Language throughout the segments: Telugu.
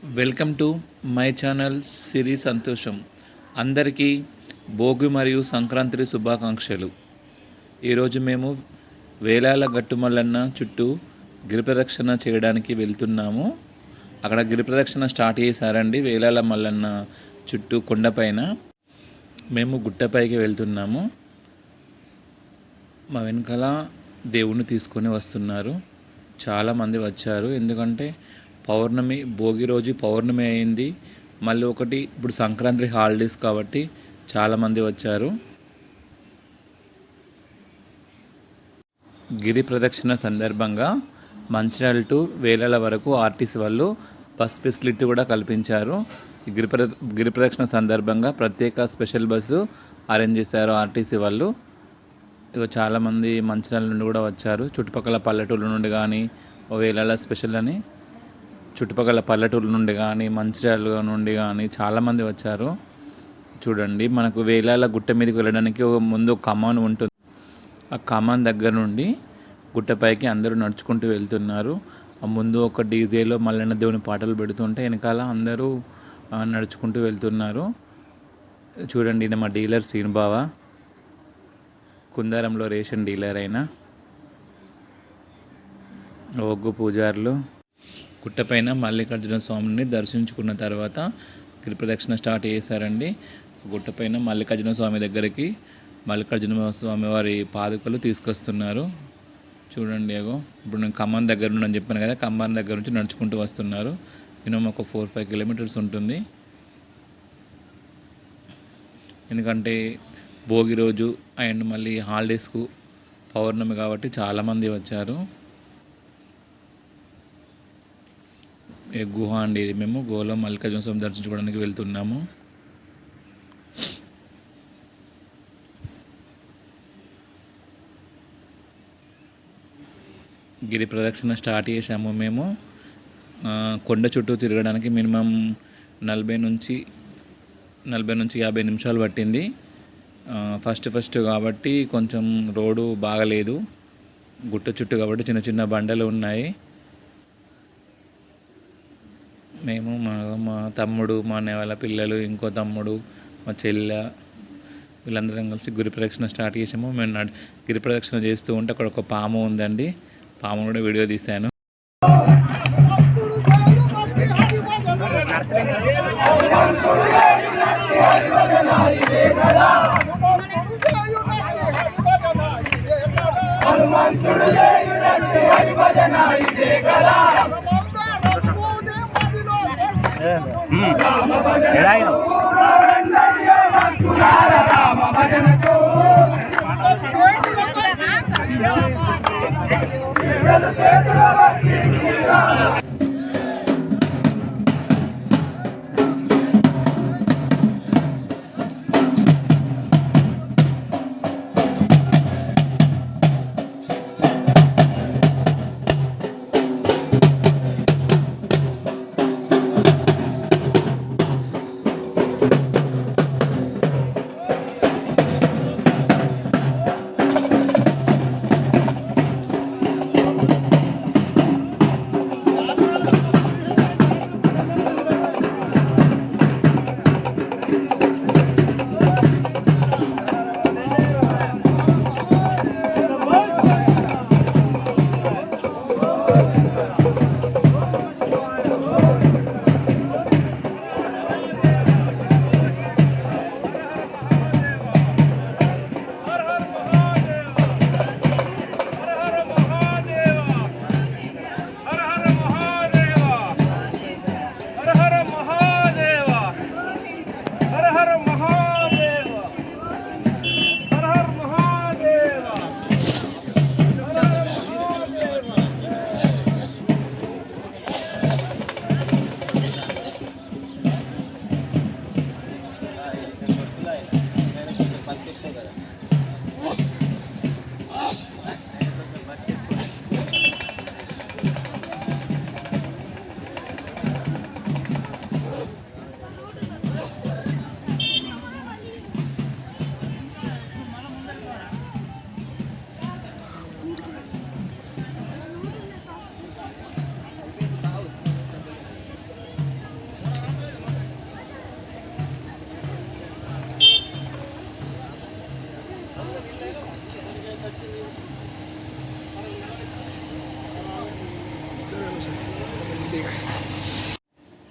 వెల్కమ్ టు మై ఛానల్ సిరి సంతోషం. అందరికీ భోగి మరియు సంక్రాంతి శుభాకాంక్షలు. ఈరోజు మేము వేలాల గట్టుమల్లన్న చుట్టూ గిరిప్రదక్షిణ చేయడానికి వెళ్తున్నాము. అక్కడ గిరిప్రదక్షిణ స్టార్ట్ చేశారండి. వేలాల మల్లన్న చుట్టూ కొండపైన మేము గుట్టపైకి వెళ్తున్నాము. మా వెనకాల దేవుణ్ణి తీసుకొని వస్తున్నారు. చాలామంది వచ్చారు. ఎందుకంటే పౌర్ణమి, భోగి రోజు పౌర్ణమి అయింది. మళ్ళీ ఒకటి ఇప్పుడు సంక్రాంతి హాలిడేస్ కాబట్టి చాలామంది వచ్చారు. గిరి ప్రదక్షిణ సందర్భంగా మంచిర్యాల టు వేలాల వరకు ఆర్టీసీ వాళ్ళు బస్ ఫెసిలిటీ కూడా కల్పించారు. గిరి ప్రదక్షిణ సందర్భంగా ప్రత్యేక స్పెషల్ బస్సు అరేంజ్ చేశారు ఆర్టీసీ వాళ్ళు. ఇక చాలామంది మంచిర్యాల నుండి కూడా వచ్చారు. చుట్టుపక్కల పల్లెటూళ్ళ నుండి కానీ, వేలాల స్పెషల్ అని చుట్టుపక్కల పల్లెటూరు నుండి కానీ, మంచిర్యాల నుండి కానీ చాలామంది వచ్చారు. చూడండి, మనకు వేలాల గుట్ట మీదకి వెళ్ళడానికి ముందు కమాన్ ఉంటుంది. ఆ కమాన్ దగ్గర నుండి గుట్టపైకి అందరూ నడుచుకుంటూ వెళ్తున్నారు. ముందు ఒక డీజేలో మల్లన్న దేవుని పాటలు పెడుతుంటే వెనకాల అందరూ నడుచుకుంటూ వెళ్తున్నారు. చూడండి, ఇది మా డీలర్ సీనుబావ, కుందారంలో రేషన్ డీలర్ అయిన ఒగ్గు పూజారులు. గుట్టపైన మల్లికార్జున స్వామిని దర్శించుకున్న తర్వాత గిరిప్రదక్షిణ స్టార్ట్ చేశారండి. గుట్టపైన మల్లికార్జున స్వామి దగ్గరికి మల్లికార్జున స్వామి వారి పాదుకలు తీసుకొస్తున్నారు. చూడండి, అగో ఇప్పుడు నేను ఖమ్మం దగ్గర నుండి చెప్పాను కదా, ఖమ్మం దగ్గర నుంచి నడుచుకుంటూ వస్తున్నారు. మినిమం ఒక 4-5 కిలోమీటర్స్ ఉంటుంది. ఎందుకంటే భోగి రోజు అండ్ మళ్ళీ హాలిడేస్కు పౌర్ణమి కాబట్టి చాలామంది వచ్చారు. గుహ అండి ఇది. మేము గుహలో మల్లికార్జున స్వామి దర్శించుకోవడానికి వెళ్తున్నాము. గిరి ప్రదక్షిణ స్టార్ట్ చేసాము మేము. కొండ చుట్టూ తిరగడానికి మినిమం 40 నుంచి 50 నిమిషాలు పట్టింది. ఫస్ట్ కాబట్టి కొంచెం రోడ్డు బాగలేదు. గుట్ట చుట్టూ కాబట్టి చిన్న చిన్న బండలు ఉన్నాయి. మేము మా తమ్ముడు, మా అన్నయ్య వాళ్ళ పిల్లలు, ఇంకో తమ్ముడు, మా చెల్లె, వీళ్ళందరం కలిసి గిరి ప్రదక్షిణ స్టార్ట్ చేసాము. మేము గిరి ప్రదక్షిణ చేస్తూ ఉంటే అక్కడ ఒక పాము ఉందండి. పాము కూడా వీడియో తీశాను.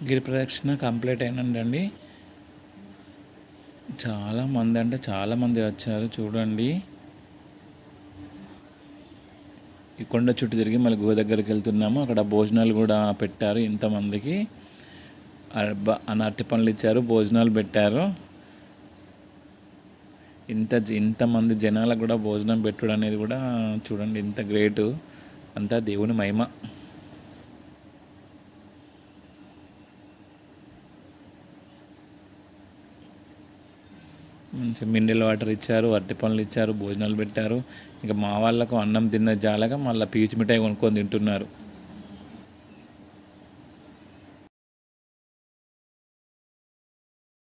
గిరి ప్రదక్షిణ కంప్లీట్ అయినండి. చాలామంది అంటే చాలామంది వచ్చారు చూడండి. ఈ కొండ చుట్టూ తిరిగి మళ్ళీ గుహ దగ్గరికి వెళ్తున్నాము. అక్కడ భోజనాలు కూడా పెట్టారు ఇంతమందికి. అరటి పండ్లు ఇచ్చారు, భోజనాలు పెట్టారు. ఇంతమంది జనాలకు కూడా భోజనం పెట్టుడు అనేది కూడా చూడండి ఇంత గ్రేటు. అంతా దేవుని మహిమ. మంచి మినరల్ వాటర్ ఇచ్చారు, అరటి పండ్లు ఇచ్చారు, భోజనాలు పెట్టారు. ఇంకా మా వాళ్ళకు అన్నం తిన్న జాలగా మళ్ళీ పీచు మిఠాయి కొనుక్కొని తింటున్నారు.